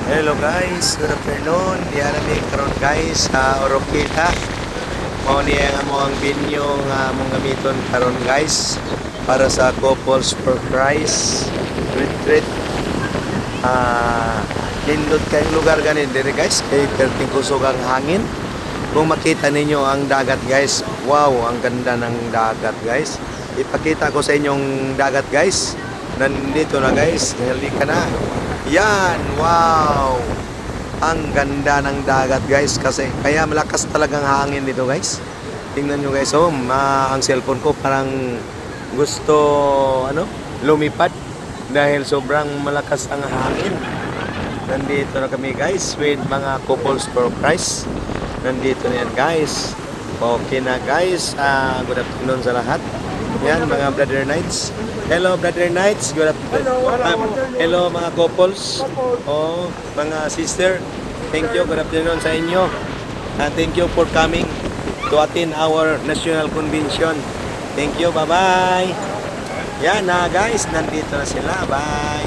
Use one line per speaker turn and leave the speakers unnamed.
Hello guys, good afternoon. Diyan kami karon guys sa Oroqueta. Mao ni ang venue nga among gamiton karon guys para sa couples for Christ retreat. Nindot kayong lugar ganin dire guys, kay perting kusog ang hangin. Kung makita ninyo ang dagat guys, wow, ang ganda ng dagat guys. Ipakita ko sa inyong dagat guys. Nandito na guys, halika na. Yan, wow! Ang ganda ng dagat guys kasi kaya malakas talagang hangin dito guys. Tingnan nyo guys, ang cellphone ko parang gusto lumipad dahil sobrang malakas ang hangin. Nandito na kami guys with mga couples for Christ. Nandito na yan guys. Okay na guys, good afternoon sa lahat. Yan mga brother knights. Hello brother knights, good afternoon. Hello mga couples. Oh, mga sister. Thank you, good afternoon sa inyo. And thank you for coming to attend our national convention. Thank you, bye-bye. Yan na guys, nandito na sila. Bye.